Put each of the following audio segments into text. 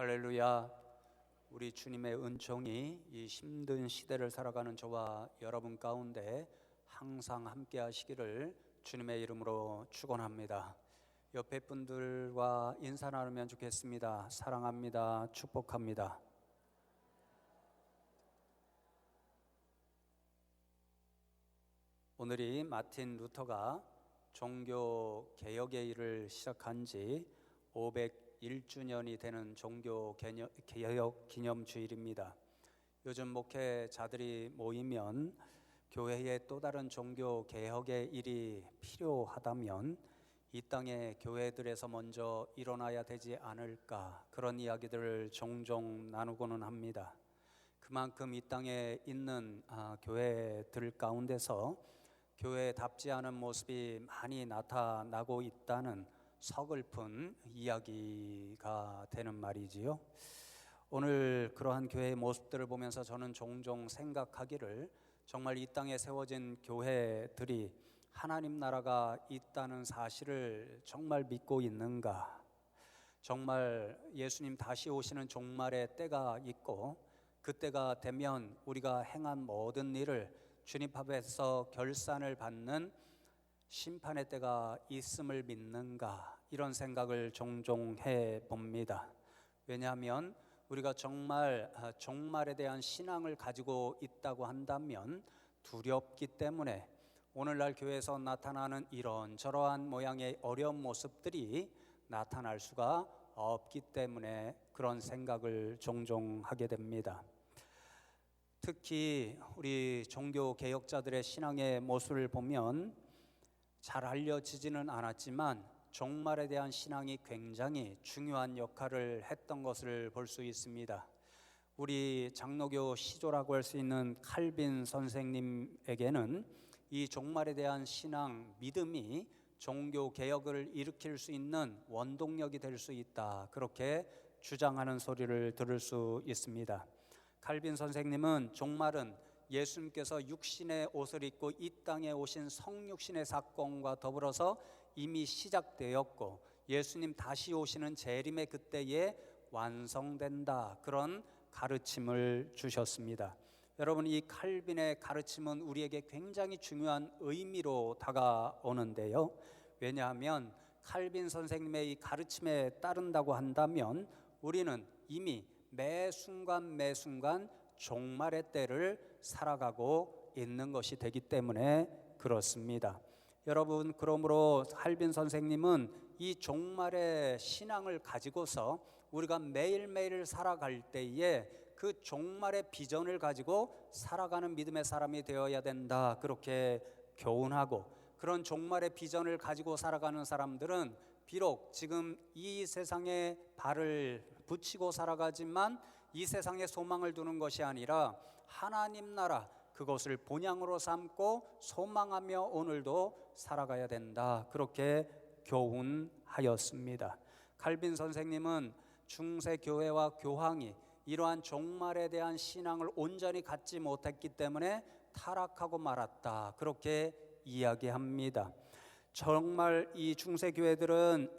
할렐루야. 우리 주님의 은총이 이 힘든 시대를 살아가는 저와 여러분 가운데 항상 함께 하시기를 주님의 이름으로 축원합니다. 옆에 분들과 인사 나누면 좋겠습니다. 사랑합니다. 축복합니다. 오늘이 마틴 루터가 종교 개혁의 일을 시작한 지 501주년이 되는 종교 개혁 기념주일입니다. 요즘 목회자들이 모이면 교회에 또 다른 종교 개혁의 일이 필요하다면 이 땅의 교회들에서 먼저 일어나야 되지 않을까, 그런 이야기들을 종종 나누고는 합니다. 그만큼 이 땅에 있는 교회들 가운데서 교회답지 않은 모습이 많이 나타나고 있다는 서글픈 이야기가 되는 말이지요. 오늘 그러한 교회의 모습들을 보면서 저는 종종 생각하기를, 정말 이 땅에 세워진 교회들이 하나님 나라가 있다는 사실을 정말 믿고 있는가? 정말 예수님 다시 오시는 종말의 때가 있고 그때가 되면 우리가 행한 모든 일을 주님 앞에서 결산을 받는 심판의 때가 있음을 믿는가, 이런 생각을 종종 해봅니다. 왜냐하면 우리가 정말 종말에 대한 신앙을 가지고 있다고 한다면 두렵기 때문에 오늘날 교회에서 나타나는 이런저러한 모양의 어려운 모습들이 나타날 수가 없기 때문에 그런 생각을 종종 하게 됩니다. 특히 우리 종교 개혁자들의 신앙의 모습을 보면 잘 알려지지는 않았지만 종말에 대한 신앙이 굉장히 중요한 역할을 했던 것을 볼 수 있습니다. 우리 장로교 시조라고 할 수 있는 칼빈 선생님에게는 이 종말에 대한 신앙, 믿음이 종교 개혁을 일으킬 수 있는 원동력이 될 수 있다, 그렇게 주장하는 소리를 들을 수 있습니다. 칼빈 선생님은 종말은 예수님께서 육신의 옷을 입고 이 땅에 오신 성육신의 사건과 더불어서 이미 시작되었고 예수님 다시 오시는 재림의 그때에 완성된다, 그런 가르침을 주셨습니다. 여러분, 이 칼빈의 가르침은 우리에게 굉장히 중요한 의미로 다가오는데요. 왜냐하면 칼빈 선생님의 이 가르침에 따른다고 한다면 우리는 이미 매 순간 매 순간 종말의 때를 살아가고 있는 것이 되기 때문에 그렇습니다. 여러분, 그러므로 칼빈 선생님은 이 종말의 신앙을 가지고서 우리가 매일매일 살아갈 때에 그 종말의 비전을 가지고 살아가는 믿음의 사람이 되어야 된다, 그렇게 교훈하고, 그런 종말의 비전을 가지고 살아가는 사람들은 비록 지금 이 세상에 발을 붙이고 살아가지만 이 세상에 소망을 두는 것이 아니라 하나님 나라, 그것을 본향으로 삼고 소망하며 오늘도 살아가야 된다, 그렇게 교훈하였습니다. 칼빈 선생님은 중세 교회와 교황이 이러한 종말에 대한 신앙을 온전히 갖지 못했기 때문에 타락하고 말았다, 그렇게 이야기합니다. 정말 이 중세 교회들은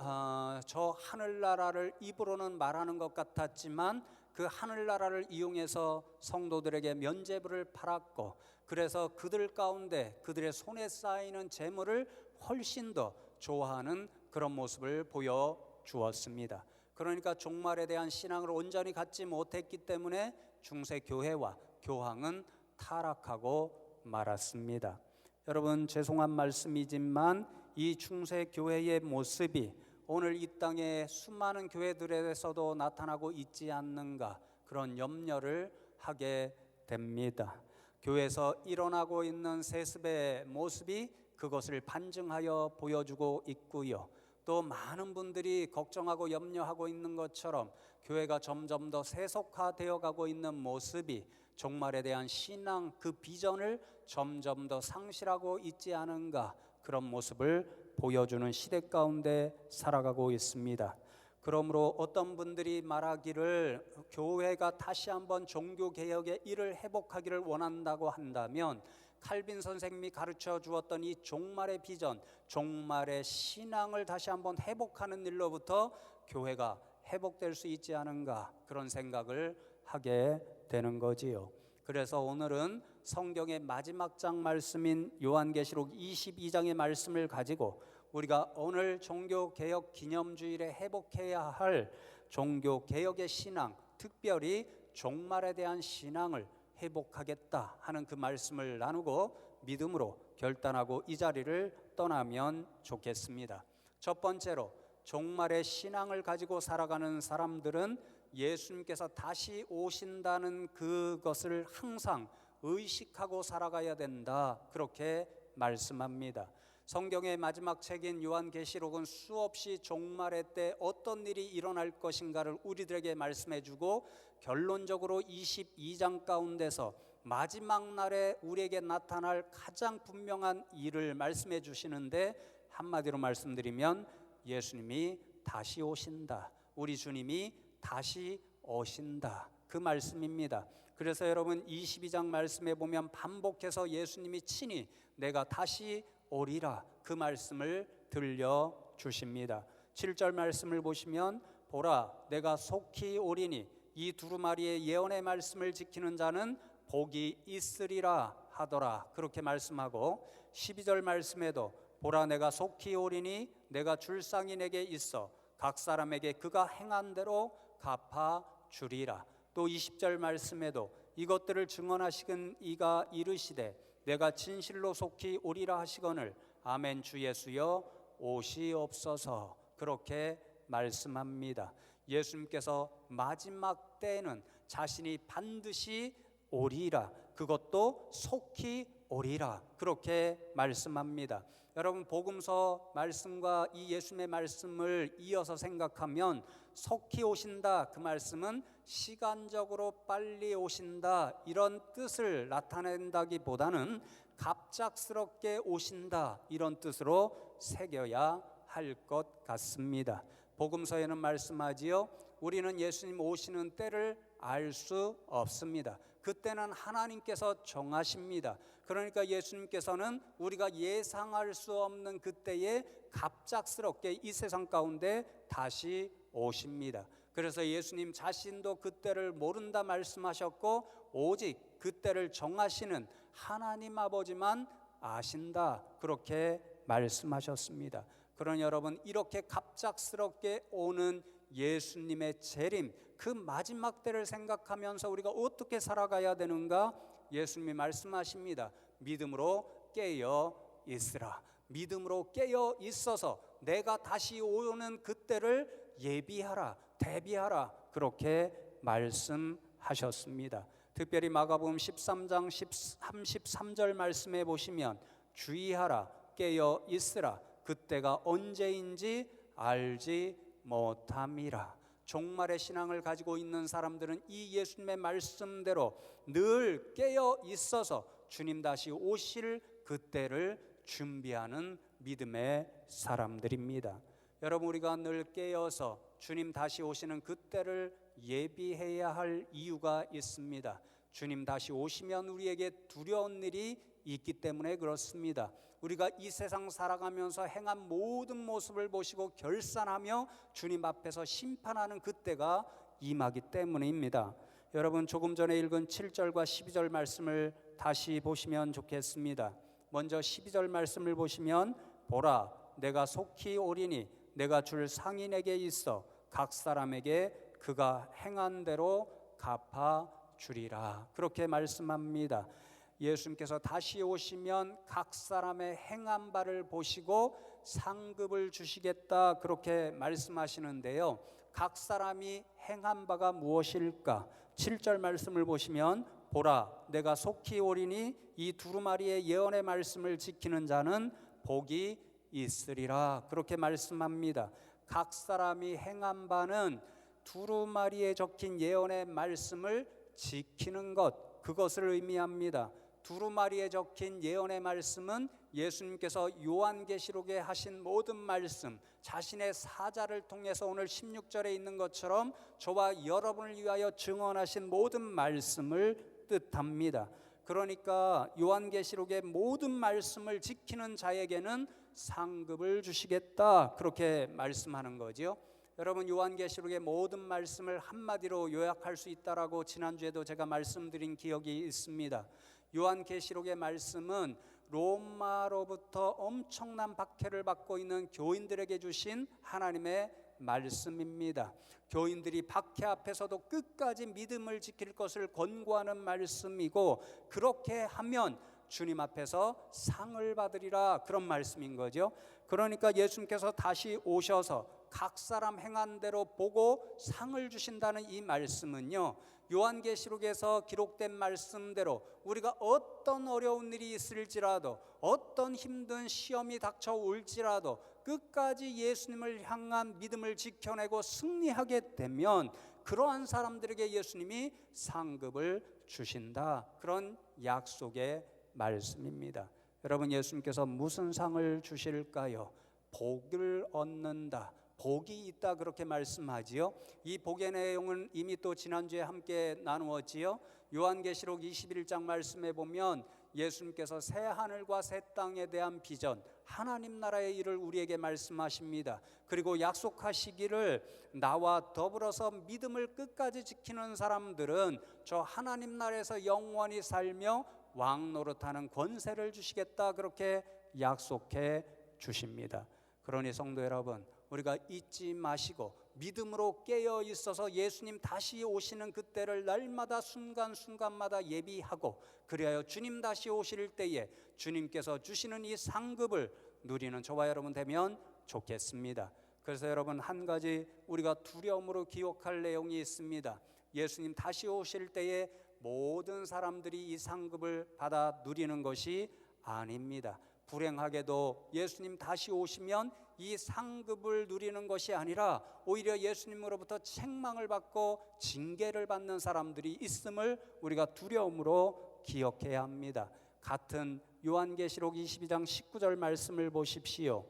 저 하늘나라를 입으로는 말하는 것 같았지만 그 하늘나라를 이용해서 성도들에게 면죄부를 팔았고, 그래서 그들 가운데 그들의 손에 쌓이는 재물을 훨씬 더 좋아하는 그런 모습을 보여주었습니다. 그러니까 종말에 대한 신앙을 온전히 갖지 못했기 때문에 중세 교회와 교황은 타락하고 말았습니다. 여러분, 죄송한 말씀이지만 이 중세 교회의 모습이 오늘 이 땅의 수많은 교회들에서도 나타나고 있지 않는가, 그런 염려를 하게 됩니다. 교회에서 일어나고 있는 세습의 모습이 그것을 반증하여 보여주고 있고요. 또 많은 분들이 걱정하고 염려하고 있는 것처럼 교회가 점점 더 세속화되어 가고 있는 모습이 종말에 대한 신앙, 그 비전을 점점 더 상실하고 있지 않은가, 그런 모습을 보여주는 시대 가운데 살아가고 있습니다. 그러므로 어떤 분들이 말하기를 교회가 다시 한번 종교개혁의 일을 회복하기를 원한다고 한다면 칼빈 선생님이 가르쳐 주었던 이 종말의 비전, 종말의 신앙을 다시 한번 회복하는 일로부터 교회가 회복될 수 있지 않은가 그런 생각을 하게 되는 거지요. 그래서 오늘은 성경의 마지막 장 말씀인 요한계시록 22장의 말씀을 가지고 우리가 오늘 종교개혁 기념주일에 회복해야 할 종교개혁의 신앙, 특별히 종말에 대한 신앙을 회복하겠다 하는 그 말씀을 나누고 믿음으로 결단하고 이 자리를 떠나면 좋겠습니다. 첫 번째로 종말의 신앙을 가지고 살아가는 사람들은 예수님께서 다시 오신다는 그것을 항상 의식하고 살아가야 된다 그렇게 말씀합니다. 성경의 마지막 책인 요한계시록은 수없이 종말의 때 어떤 일이 일어날 것인가를 우리들에게 말씀해주고 결론적으로 22장 가운데서 마지막 날에 우리에게 나타날 가장 분명한 일을 말씀해 주시는데 한마디로 말씀드리면 예수님이 다시 오신다, 우리 주님이 다시 오신다 그 말씀입니다. 그래서 여러분 22장 말씀에 보면 반복해서 예수님이 친히 내가 다시 오리라 그 말씀을 들려주십니다. 7절 말씀을 보시면 보라 내가 속히 오리니 이 두루마리의 예언의 말씀을 지키는 자는 복이 있으리라 하더라 그렇게 말씀하고 12절 말씀에도 보라 내가 속히 오리니 내가 줄 상이 내게 있어 각 사람에게 그가 행한 대로 갚아주리라. 또 20절 말씀에도 이것들을 증언하시는 이가 이르시되 내가 진실로 속히 오리라 하시거늘 아멘 주 예수여 오시옵소서 그렇게 말씀합니다. 예수님께서 마지막 때에는 자신이 반드시 오리라, 그것도 속히 오리라 그렇게 말씀합니다. 여러분 복음서 말씀과 이 예수님의 말씀을 이어서 생각하면 속히 오신다 그 말씀은 시간적으로 빨리 오신다 이런 뜻을 나타낸다기보다는 갑작스럽게 오신다 이런 뜻으로 새겨야 할 것 같습니다. 복음서에는 말씀하지요. 우리는 예수님 오시는 때를 알 수 없습니다. 그때는 하나님께서 정하십니다. 그러니까 예수님께서는 우리가 예상할 수 없는 그때에 갑작스럽게 이 세상 가운데 다시 오십니다. 그래서 예수님 자신도 그때를 모른다 말씀하셨고 오직 그때를 정하시는 하나님 아버지만 아신다 그렇게 말씀하셨습니다. 그러니 여러분 이렇게 갑작스럽게 오는 예수님의 재림 그 마지막 때를 생각하면서 우리가 어떻게 살아가야 되는가 예수님이 말씀하십니다. 믿음으로 깨어 있으라. 믿음으로 깨어 있어서 내가 다시 오는 그때를 예비하라, 대비하라 그렇게 말씀하셨습니다. 특별히 마가복음 13장 33절 말씀에 보시면 주의하라, 깨어 있으라, 그때가 언제인지 알지 못함이라. 종말의 신앙을 가지고 있는 사람들은 이 예수님의 말씀대로 늘 깨어 있어서 주님 다시 오실 그때를 준비하는 믿음의 사람들입니다. 여러분 우리가 늘 깨어서 주님 다시 오시는 그때를 예비해야 할 이유가 있습니다. 주님 다시 오시면 우리에게 두려운 일이 있기 때문에 그렇습니다. 우리가 이 세상 살아가면서 행한 모든 모습을 보시고 결산하며 주님 앞에서 심판하는 그때가 임하기 때문입니다. 여러분 조금 전에 읽은 7절과 12절 말씀을 다시 보시면 좋겠습니다. 먼저 12절 말씀을 보시면 보라 내가 속히 오리니 내가 줄 상인에게 있어 각 사람에게 그가 행한 대로 갚아주리라 그렇게 말씀합니다. 예수님께서 다시 오시면 각 사람의 행한 바를 보시고 상급을 주시겠다 그렇게 말씀하시는데요. 각 사람이 행한 바가 무엇일까? 7절 말씀을 보시면 보라 내가 속히 오리니 이 두루마리의 예언의 말씀을 지키는 자는 복이 있으리라 그렇게 말씀합니다. 각 사람이 행한 바는 두루마리에 적힌 예언의 말씀을 지키는 것 그것을 의미합니다. 두루마리에 적힌 예언의 말씀은 예수님께서 요한계시록에 하신 모든 말씀 자신의 사자를 통해서 오늘 16절에 있는 것처럼 저와 여러분을 위하여 증언하신 모든 말씀을 뜻합니다. 그러니까 요한계시록의 모든 말씀을 지키는 자에게는 상급을 주시겠다 그렇게 말씀하는 거죠. 여러분, 요한계시록의 모든 말씀을 한마디로 요약할 수 있다라고 지난주에도 제가 말씀드린 기억이 있습니다. 요한계시록의 말씀은 로마로부터 엄청난 박해를 받고 있는 교인들에게 주신 하나님의 말씀입니다. 교인들이 박해 앞에서도 끝까지 믿음을 지킬 것을 권고하는 말씀이고, 그렇게 하면 주님 앞에서 상을 받으리라, 그런 말씀인 거죠. 그러니까 예수님께서 다시 오셔서 각 사람 행한 대로 보고 상을 주신다는 이 말씀은요, 요한계시록에서 기록된 말씀대로 우리가 어떤 어려운 일이 있을지라도, 어떤 힘든 시험이 닥쳐올지라도 끝까지 예수님을 향한 믿음을 지켜내고 승리하게 되면 그러한 사람들에게 예수님이 상급을 주신다, 그런 약속의 말씀입니다. 여러분, 예수님께서 무슨 상을 주실까요? 복을 얻는다, 복이 있다, 그렇게 말씀하지요. 이 복의 내용은 이미 또 지난주에 함께 나누었지요. 요한계시록 21장 말씀에 보면 예수님께서 새 하늘과 새 땅에 대한 비전, 하나님 나라의 일을 우리에게 말씀하십니다. 그리고 약속하시기를 나와 더불어서 믿음을 끝까지 지키는 사람들은 저 하나님 나라에서 영원히 살며 왕 노릇하는 권세를 주시겠다, 그렇게 약속해 주십니다. 그러니 성도 여러분, 우리가 잊지 마시고 믿음으로 깨어 있어서 예수님 다시 오시는 그때를 날마다 순간순간마다 예비하고, 그리하여 주님 다시 오실 때에 주님께서 주시는 이 상급을 누리는 저와 여러분 되면 좋겠습니다. 그래서 여러분, 한 가지 우리가 두려움으로 기억할 내용이 있습니다. 예수님 다시 오실 때에 모든 사람들이 이 상급을 받아 누리는 것이 아닙니다. 불행하게도 예수님 다시 오시면 이 상급을 누리는 것이 아니라 오히려 예수님으로부터 책망을 받고 징계를 받는 사람들이 있음을 우리가 두려움으로 기억해야 합니다. 같은 요한계시록 22장 19절 말씀을 보십시오.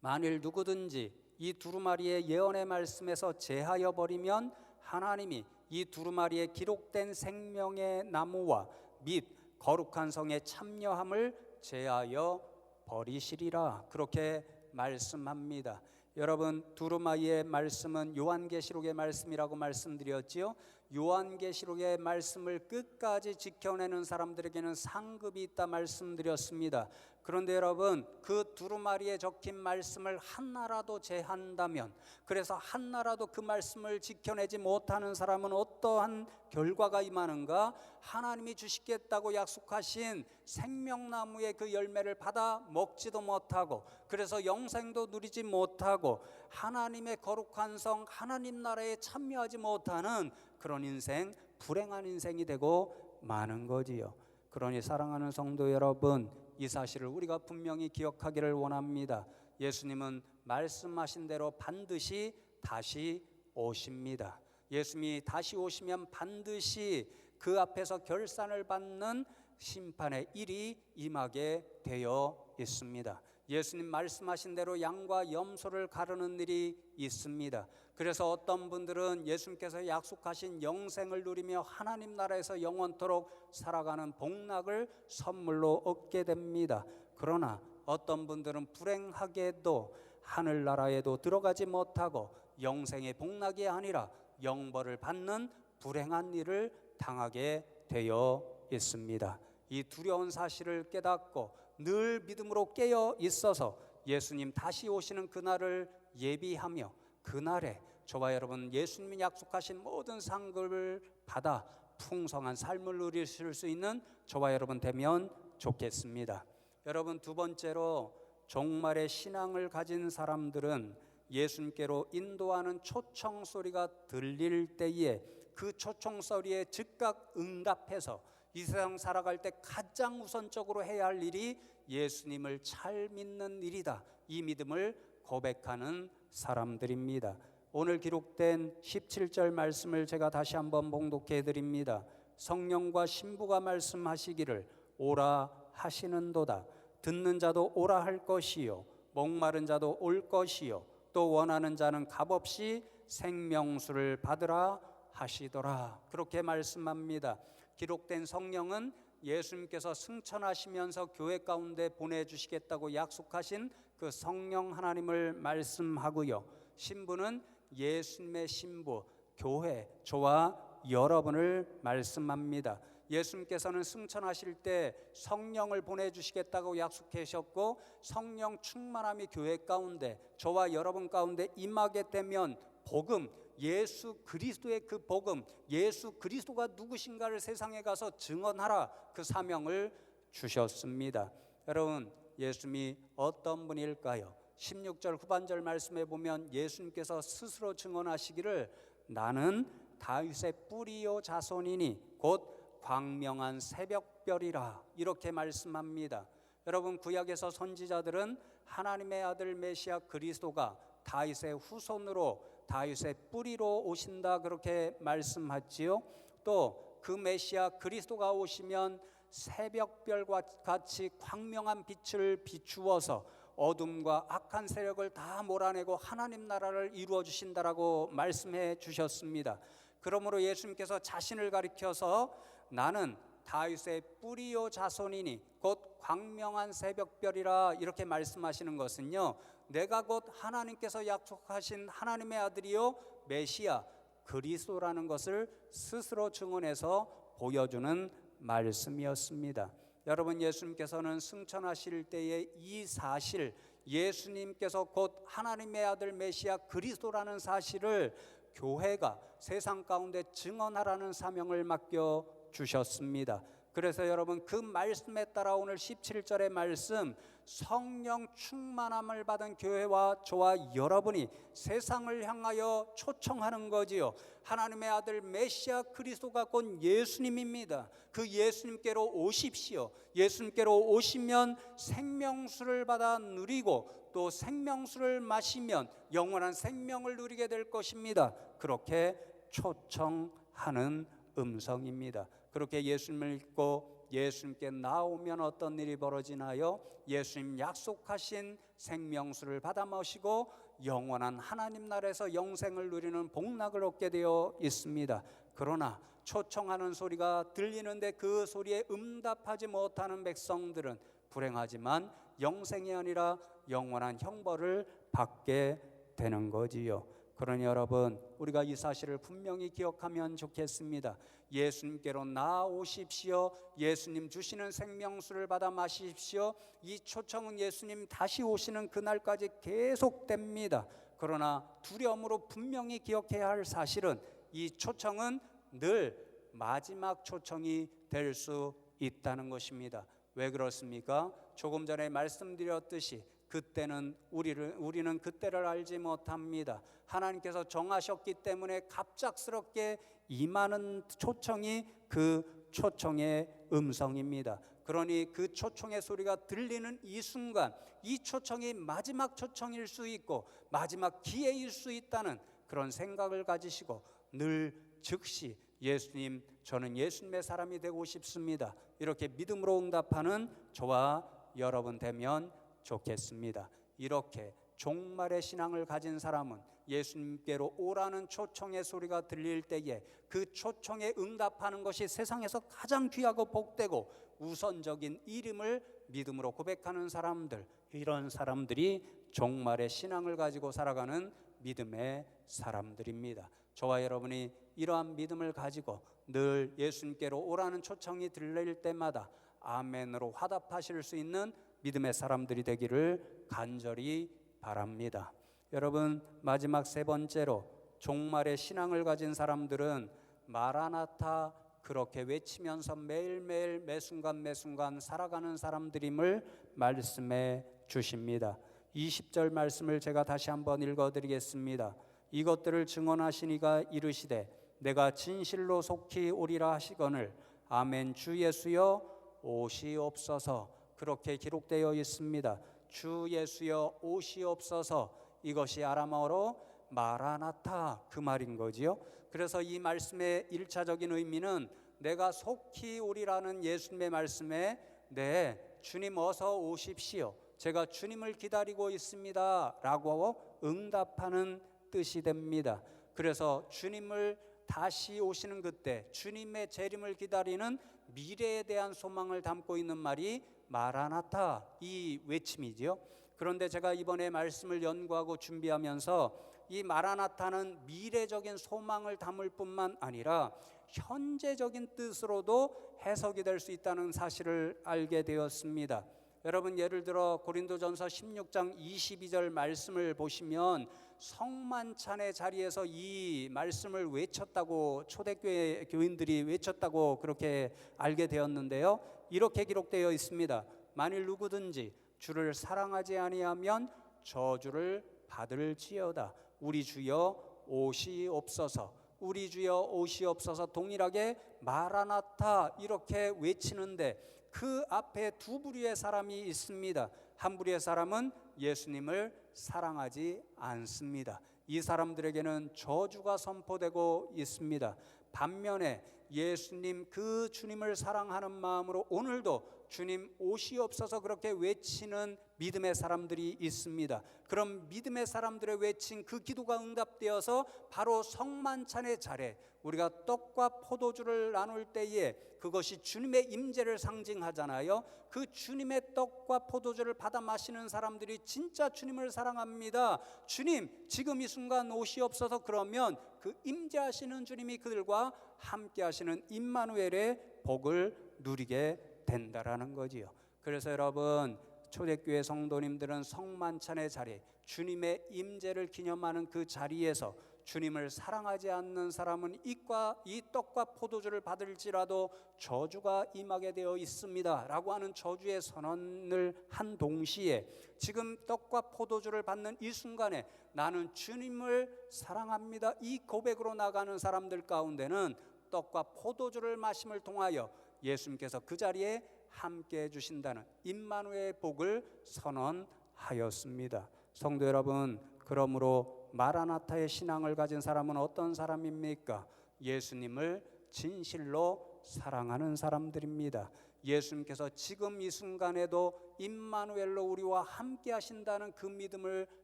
만일 누구든지 이 두루마리의 예언의 말씀에서 제하여 버리면 하나님이 이 두루마리에 기록된 생명의 나무와 및 거룩한 성에 참여함을 제하여 버리시리라, 그렇게 말씀합니다. 여러분, 두루마리의 말씀은 요한계시록의 말씀이라고 말씀드렸지요. 요한계시록의 말씀을 끝까지 지켜내는 사람들에게는 상급이 있다 말씀드렸습니다. 그런데 여러분, 그 두루마리에 적힌 말씀을 하나라도 제한다면, 그래서 하나라도 그 말씀을 지켜내지 못하는 사람은 어떠한 결과가 임하는가? 하나님이 주시겠다고 약속하신 생명나무의 그 열매를 받아 먹지도 못하고, 그래서 영생도 누리지 못하고 하나님의 거룩한 성, 하나님 나라에 참여하지 못하는 그런 인생, 불행한 인생이 되고 마는 거지요. 그러니 사랑하는 성도 여러분, 이 사실을 우리가 분명히 기억하기를 원합니다. 예수님은 말씀하신 대로 반드시 다시 오십니다. 예수님이 다시 오시면 반드시 그 앞에서 결산을 받는 심판의 일이 임하게 되어 있습니다. 예수님 말씀하신 대로 양과 염소를 가르는 일이 있습니다. 그래서 어떤 분들은 예수님께서 약속하신 영생을 누리며 하나님 나라에서 영원토록 살아가는 복락을 선물로 얻게 됩니다. 그러나 어떤 분들은 불행하게도 하늘나라에도 들어가지 못하고 영생의 복락이 아니라 영벌을 받는 불행한 일을 당하게 되어 있습니다. 이 두려운 사실을 깨닫고 늘 믿음으로 깨어 있어서 예수님 다시 오시는 그날을 예비하며 그날에 저와 여러분 예수님이 약속하신 모든 상급을 받아 풍성한 삶을 누리실 수 있는 저와 여러분 되면 좋겠습니다. 여러분, 두 번째로 종말의 신앙을 가진 사람들은 예수님께로 인도하는 초청 소리가 들릴 때에 그 초청 소리에 즉각 응답해서 이 세상 살아갈 때 가장 우선적으로 해야 할 일이 예수님을 잘 믿는 일이다, 이 믿음을 고백하는 사람들입니다. 오늘 기록된 17절 말씀을 제가 다시 한번 봉독해 드립니다. 성령과 신부가 말씀하시기를 오라 하시는도다. 듣는 자도 오라 할 것이요 목마른 자도 올 것이요 또 원하는 자는 값없이 생명수를 받으라 하시더라, 그렇게 말씀합니다. 기록된 성령은 예수님께서 승천하시면서 교회 가운데 보내주시겠다고 약속하신 그 성령 하나님을 말씀하고요, 신부는 예수님의 신부, 교회, 저와 여러분을 말씀합니다. 예수님께서는 승천하실 때 성령을 보내주시겠다고 약속하셨고, 성령 충만함이 교회 가운데, 저와 여러분 가운데 임하게 되면 복음, 예수 그리스도의 그 복음, 예수 그리스도가 누구신가를 세상에 가서 증언하라, 그 사명을 주셨습니다. 여러분, 예수님이 어떤 분일까요? 16절 후반절 말씀에 보면 예수님께서 스스로 증언하시기를 나는 다윗의 뿌리요 자손이니 곧 광명한 새벽별이라, 이렇게 말씀합니다. 여러분, 구약에서 선지자들은 하나님의 아들 메시아 그리스도가 다윗의 후손으로, 다윗의 뿌리로 오신다, 그렇게 말씀하지요. 또 그 메시아 그리스도가 오시면 새벽별과 같이 광명한 빛을 비추어서 어둠과 악한 세력을 다 몰아내고 하나님 나라를 이루어 주신다라고 말씀해 주셨습니다. 그러므로 예수님께서 자신을 가리켜서 나는 다윗의 뿌리요 자손이니 곧 광명한 새벽별이라, 이렇게 말씀하시는 것은요, 내가 곧 하나님께서 약속하신 하나님의 아들이요 메시아 그리스도라는 것을 스스로 증언해서 보여주는 말씀이었습니다. 여러분, 예수님께서는 승천하실 때에 이 사실, 예수님께서 곧 하나님의 아들 메시아 그리스도라는 사실을 교회가 세상 가운데 증언하라는 사명을 맡겨 주셨습니다. 그래서 여러분, 그 말씀에 따라 오늘 17절의 말씀, 성령 충만함을 받은 교회와 저와 여러분이 세상을 향하여 초청하는 거지요. 하나님의 아들 메시아 그리스도가 곧 예수님입니다. 그 예수님께로 오십시오. 예수님께로 오시면 생명수를 받아 누리고 또 생명수를 마시면 영원한 생명을 누리게 될 것입니다. 그렇게 초청하는 음성입니다. 그렇게 예수님을 믿고 예수님께 나오면 어떤 일이 벌어지나요? 예수님 약속하신 생명수를 받아 마시고 영원한 하나님 나라에서 영생을 누리는 복락을 얻게 되어 있습니다. 그러나 초청하는 소리가 들리는데 그 소리에 응답하지 못하는 백성들은 불행하지만 영생이 아니라 영원한 형벌을 받게 되는 거지요. 그러니 여러분, 우리가 이 사실을 분명히 기억하면 좋겠습니다. 예수님께로 나오십시오. 예수님 주시는 생명수를 받아 마십시오. 이 초청은 예수님 다시 오시는 그날까지 계속됩니다. 그러나 두려움으로 분명히 기억해야 할 사실은 이 초청은 늘 마지막 초청이 될 수 있다는 것입니다. 왜 그렇습니까? 조금 전에 말씀드렸듯이 그때는 우리는 그때를 알지 못합니다. 하나님께서 정하셨기 때문에 갑작스럽게 임하는 초청이 그 초청의 음성입니다. 그러니 그 초청의 소리가 들리는 이 순간, 이 초청이 마지막 초청일 수 있고 마지막 기회일 수 있다는 그런 생각을 가지시고 늘 즉시 예수님, 저는 예수님의 사람이 되고 싶습니다, 이렇게 믿음으로 응답하는 저와 여러분 되면 좋겠습니다. 이렇게 종말의 신앙을 가진 사람은 예수님께로 오라는 초청의 소리가 들릴 때에 그 초청에 응답하는 것이 세상에서 가장 귀하고 복되고 우선적인 일임을 믿음으로 고백하는 사람들, 이런 사람들이 종말의 신앙을 가지고 살아가는 믿음의 사람들입니다. 저와 여러분이 이러한 믿음을 가지고 늘 예수님께로 오라는 초청이 들릴 때마다 아멘으로 화답하실 수 있는 믿음의 사람들이 되기를 간절히 바랍니다. 여러분, 마지막 세 번째로 종말의 신앙을 가진 사람들은 마라나타, 그렇게 외치면서 매일매일 매순간 매순간 살아가는 사람들임을 말씀해 주십니다. 20절 말씀을 제가 다시 한번 읽어드리겠습니다. 이것들을 증언하시니가 이르시되 내가 진실로 속히 오리라 하시거늘 아멘. 주 예수여 오시옵소서. 그렇게 기록되어 있습니다. 주 예수여 오시옵소서. 이것이 아람어로 마라나타, 그 말인 거지요. 그래서 이 말씀의 1차적인 의미는 내가 속히 오리라는 예수님의 말씀에 네, 주님 어서 오십시오, 제가 주님을 기다리고 있습니다 라고 응답하는 뜻이 됩니다. 그래서 주님을 다시 오시는 그때, 주님의 재림을 기다리는 미래에 대한 소망을 담고 있는 말이 마라나타, 이 외침이지요. 그런데 제가 이번에 말씀을 연구하고 준비하면서 이 마라나타는 미래적인 소망을 담을 뿐만 아니라 현재적인 뜻으로도 해석이 될 수 있다는 사실을 알게 되었습니다. 여러분, 예를 들어 고린도전서 16장 22절 말씀을 보시면 성만찬의 자리에서 이 말씀을 외쳤다고, 초대교회 교인들이 외쳤다고 그렇게 알게 되었는데요, 이렇게 기록되어 있습니다. 만일 누구든지 주를 사랑하지 아니하면 저주를 받을지어다. 우리 주여 오시옵소서. 우리 주여 오시옵소서. 동일하게 마라나타 이렇게 외치는데 그 앞에 두 부류의 사람이 있습니다. 한 부류의 사람은 예수님을 사랑하지 않습니다. 이 사람들에게는 저주가 선포되고 있습니다. 반면에 예수님, 그 주님을 사랑하는 마음으로 오늘도 주님 오시옵소서 그렇게 외치는 믿음의 사람들이 있습니다. 그럼 믿음의 사람들의 외친 그 기도가 응답되어서 바로 성만찬의 자리에 우리가 떡과 포도주를 나눌 때에 그것이 주님의 임재를 상징하잖아요. 그 주님의 떡과 포도주를 받아 마시는 사람들이 진짜 주님을 사랑합니다. 주님, 지금 이 순간 오시옵소서. 그러면 그 임재하시는 주님이 그들과 함께 하시는 임마누엘의 복을 누리게 된다라는 거지요. 그래서 여러분, 초대교회 성도님들은 성만찬의 자리, 주님의 임재를 기념하는 그 자리에서 주님을 사랑하지 않는 사람은 이 떡과 포도주를 받을지라도 저주가 임하게 되어 있습니다 라고 하는 저주의 선언을 한 동시에 지금 떡과 포도주를 받는 이 순간에 나는 주님을 사랑합니다, 이 고백으로 나가는 사람들 가운데는 떡과 포도주를 마심을 통하여 예수님께서 그 자리에 함께 해주신다는 임마누엘의 복을 선언하였습니다. 성도 여러분, 그러므로 마라나타의 신앙을 가진 사람은 어떤 사람입니까? 예수님을 진실로 사랑하는 사람들입니다. 예수님께서 지금 이 순간에도 임마누엘로 우리와 함께 하신다는 그 믿음을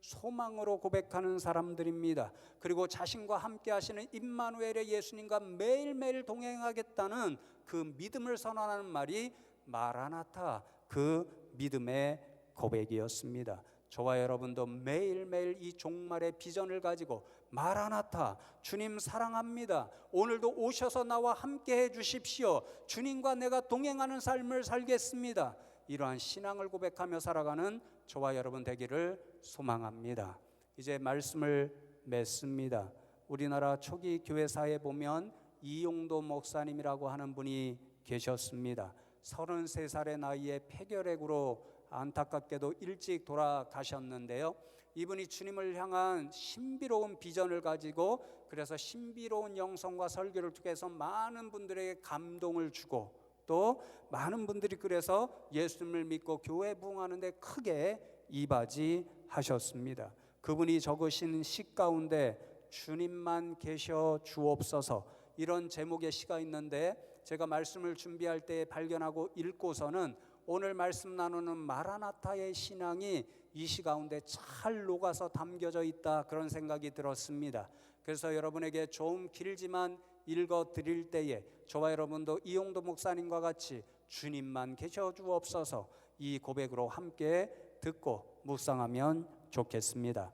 소망으로 고백하는 사람들입니다. 그리고 자신과 함께 하시는 임마누엘의 예수님과 매일매일 동행하겠다는 그 믿음을 선언하는 말이 마라나타, 그 믿음의 고백이었습니다. 저와 여러분도 매일매일 이 종말의 비전을 가지고 마라나타, 주님 사랑합니다, 오늘도 오셔서 나와 함께 해 주십시오, 주님과 내가 동행하는 삶을 살겠습니다, 이러한 신앙을 고백하며 살아가는 저와 여러분 되기를 소망합니다. 이제 말씀을 맺습니다. 우리나라 초기 교회사에 보면 이용도 목사님이라고 하는 분이 계셨습니다. 33살의 나이에 폐결핵으로 안타깝게도 일찍 돌아가셨는데요, 이분이 주님을 향한 신비로운 비전을 가지고 그래서 신비로운 영성과 설교를 통해서 많은 분들에게 감동을 주고 또 많은 분들이 그래서 예수님을 믿고 교회 부흥하는데 크게 이바지하셨습니다. 그분이 적으신 시 가운데 주님만 계셔 주옵소서, 이런 제목의 시가 있는데 제가 말씀을 준비할 때 발견하고 읽고서는 오늘 말씀 나누는 마라나타의 신앙이 이 시 가운데 잘 녹아서 담겨져 있다, 그런 생각이 들었습니다. 그래서 여러분에게 좀 길지만 읽어 드릴 때에 저와 여러분도 이용도 목사님과 같이 주님만 계셔 주옵소서, 이 고백으로 함께 듣고 묵상하면 좋겠습니다.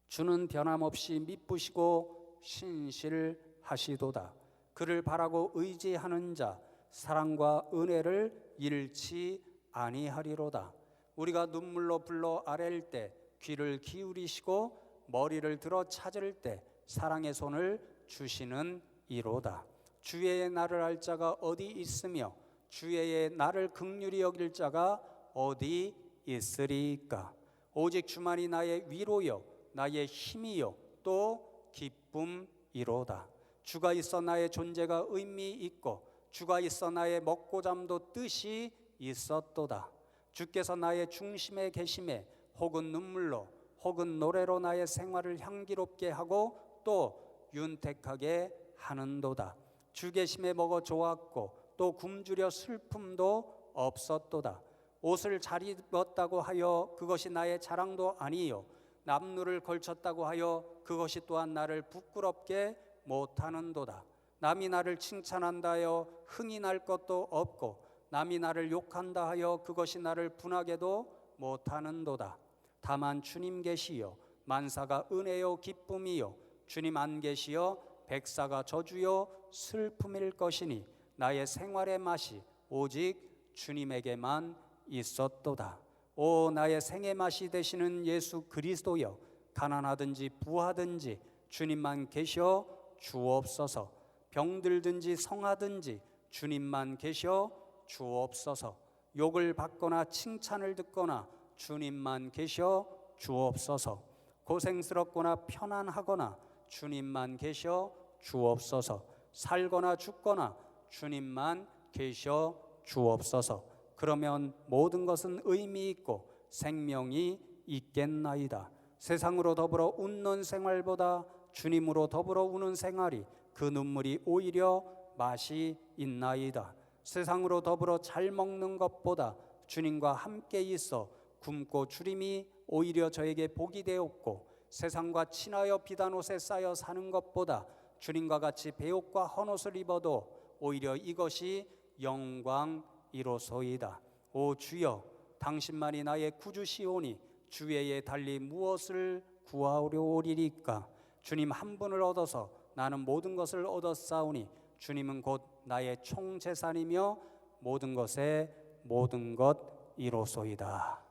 주는 변함없이 미쁘시고 신실하시도다. 그를 바라고 의지하는 자 사랑과 은혜를 잃지 아니하리로다. 우리가 눈물로 불러 아랠 때 귀를 기울이시고 머리를 들어 찾을 때 사랑의 손을 주시는 이로다. 주의 나를 알 자가 어디 있으며 주의 나를 긍휼히 여길 자가 어디 있으리까. 오직 주만이 나의 위로요 나의 힘이요 또 기쁨이로다. 주가 있어 나의 존재가 의미 있고 주가 있어 나의 먹고 잠도 뜻이 있었도다. 주께서 나의 중심에 계심에 혹은 눈물로 혹은 노래로 나의 생활을 향기롭게 하고 또 윤택하게 하는도다. 주 계심에 먹어 좋았고 또 굶주려 슬픔도 없었도다. 옷을 잘 입었다고 하여 그것이 나의 자랑도 아니요 남루를 걸쳤다고 하여 그것이 또한 나를 부끄럽게 못하는도다. 남이 나를 칭찬한다 하여 흥이 날 것도 없고 남이 나를 욕한다 하여 그것이 나를 분하게도 못하는도다. 다만 주님 계시요 만사가 은혜요 기쁨이요 주님 안 계시어 백사가 저주요 슬픔일 것이니 나의 생활의 맛이 오직 주님에게만 있었도다. 오 나의 생의 맛이 되시는 예수 그리스도여, 가난하든지 부하든지 주님만 계셔 주옵소서. 병들든지 성하든지 주님만 계셔 주옵소서. 욕을 받거나 칭찬을 듣거나 주님만 계셔 주옵소서. 고생스럽거나 편안하거나 주님만 계셔 주옵소서. 살거나 죽거나 주님만 계셔 주옵소서. 그러면 모든 것은 의미 있고 생명이 있겠나이다. 세상으로 더불어 웃는 생활보다 주님으로 더불어 우는 생활이, 그 눈물이 오히려 맛이 있나이다. 세상으로 더불어 잘 먹는 것보다 주님과 함께 있어 굶고 주림이 오히려 저에게 복이 되었고, 세상과 친하여 비단 옷에 쌓여 사는 것보다 주님과 같이 배옷과 헌옷을 입어도 오히려 이것이 영광이로소이다. 오 주여, 당신만이 나의 구주시오니 주 외에 달리 무엇을 구하려오리리까? 주님 한 분을 얻어서 나는 모든 것을 얻었사오니 주님은 곧 나의 총재산이며 모든 것에 모든 것이로소이다.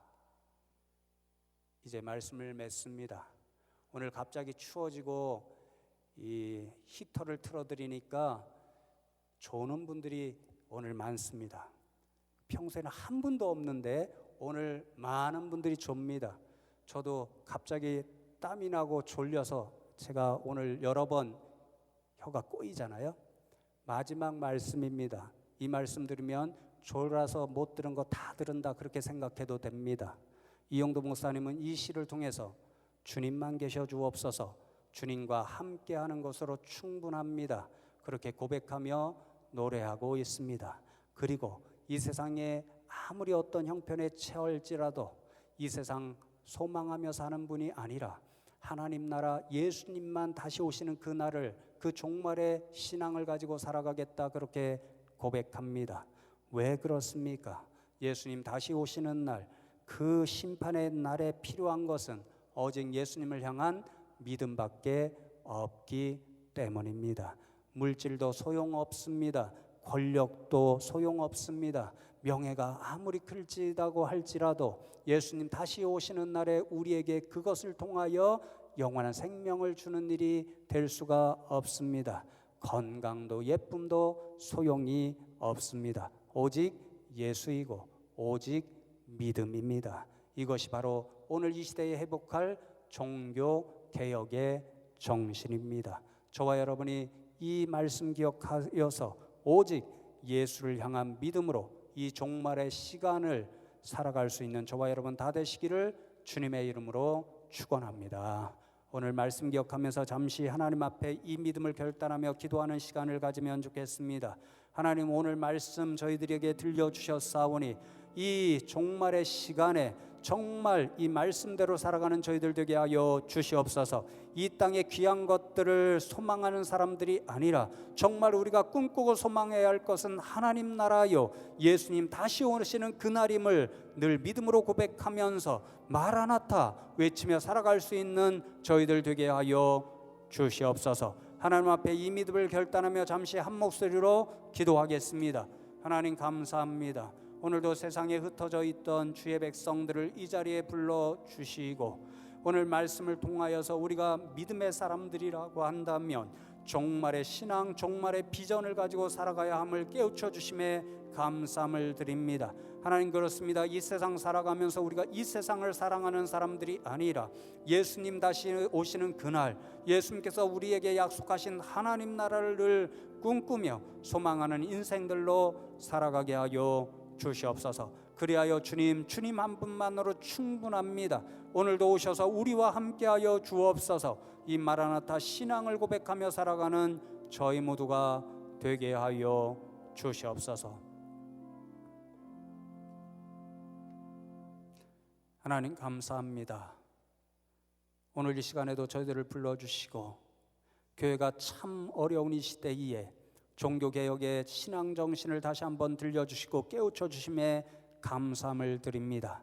이제 말씀을 맺습니다. 오늘 갑자기 추워지고 이 히터를 틀어드리니까 조는 분들이 오늘 많습니다. 평소에는 한 분도 없는데 오늘 많은 분들이 좁니다. 저도 갑자기 땀이 나고 졸려서 제가 오늘 여러 번 혀가 꼬이잖아요. 마지막 말씀입니다. 이 말씀 들으면 졸아서 못 들은 거 다 들은다 그렇게 생각해도 됩니다. 이용도 목사님은 이 시를 통해서 주님만 계셔 주옵소서, 주님과 함께하는 것으로 충분합니다, 그렇게 고백하며 노래하고 있습니다. 그리고 이 세상에 아무리 어떤 형편에 처할지라도 이 세상 소망하며 사는 분이 아니라 하나님 나라 예수님만 다시 오시는 그 날을, 그 종말의 신앙을 가지고 살아가겠다 그렇게 고백합니다. 왜 그렇습니까? 예수님 다시 오시는 날, 그 심판의 날에 필요한 것은 오직 예수님을 향한 믿음밖에 없기 때문입니다. 물질도 소용없습니다. 권력도 소용없습니다. 명예가 아무리 클지다고 할지라도 예수님 다시 오시는 날에 우리에게 그것을 통하여 영원한 생명을 주는 일이 될 수가 없습니다. 건강도 예쁨도 소용이 없습니다. 오직 예수이고 오직 믿음입니다. 이것이 바로 오늘 이 시대에 회복할 종교개혁의 정신입니다. 저와 여러분이 이 말씀 기억하여서 오직 예수를 향한 믿음으로 이 종말의 시간을 살아갈 수 있는 저와 여러분 다 되시기를 주님의 이름으로 축원합니다. 오늘 말씀 기억하면서 잠시 하나님 앞에 이 믿음을 결단하며 기도하는 시간을 가지면 좋겠습니다. 하나님, 오늘 말씀 저희들에게 들려주셨사오니 이 종말의 시간에 정말 이 말씀대로 살아가는 저희들 되게 하여 주시옵소서. 이 땅의 귀한 것들을 소망하는 사람들이 아니라 정말 우리가 꿈꾸고 소망해야 할 것은 하나님 나라요 예수님 다시 오시는 그날임을 늘 믿음으로 고백하면서 마라나타 외치며 살아갈 수 있는 저희들 되게 하여 주시옵소서. 하나님 앞에 이 믿음을 결단하며 잠시 한 목소리로 기도하겠습니다. 하나님 감사합니다. 오늘도 세상에 흩어져 있던 주의 백성들을 이 자리에 불러주시고 오늘 말씀을 통하여서 우리가 믿음의 사람들이라고 한다면 종말의 신앙, 종말의 비전을 가지고 살아가야 함을 깨우쳐 주심에 감사함을 드립니다. 하나님, 그렇습니다. 이 세상 살아가면서 우리가 이 세상을 사랑하는 사람들이 아니라 예수님 다시 오시는 그날, 예수님께서 우리에게 약속하신 하나님 나라를 꿈꾸며 소망하는 인생들로 살아가게 하여 주시옵소서. 그리하여 주님 한 분만으로 충분합니다. 오늘도 오셔서 우리와 함께하여 주옵소서. 이 마라나타 신앙을 고백하며 살아가는 저희 모두가 되게 하여 주시옵소서. 하나님 감사합니다. 오늘 이 시간에도 저희들을 불러주시고 교회가 참 어려운 이 시대에 종교개혁의 신앙정신을 다시 한번 들려주시고 깨우쳐 주심에 감사함을 드립니다.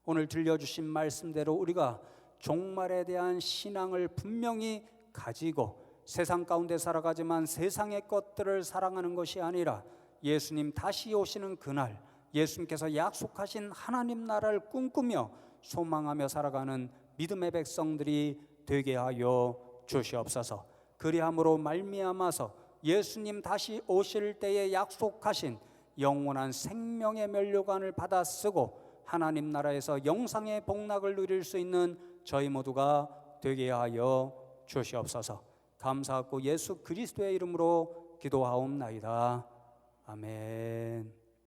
오늘 들려주신 말씀대로 우리가 종말에 대한 신앙을 분명히 가지고 세상 가운데 살아가지만 세상의 것들을 사랑하는 것이 아니라 예수님 다시 오시는 그날, 예수님께서 약속하신 하나님 나라를 꿈꾸며 소망하며 살아가는 믿음의 백성들이 되게 하여 주시옵소서. 그리함으로 말미암아서 예수님 다시 오실 때에 약속하신 영원한 생명의 면류관을 받아 쓰고 하나님 나라에서 영상의 복락을 누릴 수 있는 저희 모두가 되게 하여 주시옵소서. 감사하고 예수 그리스도의 이름으로 기도하옵나이다. 아멘.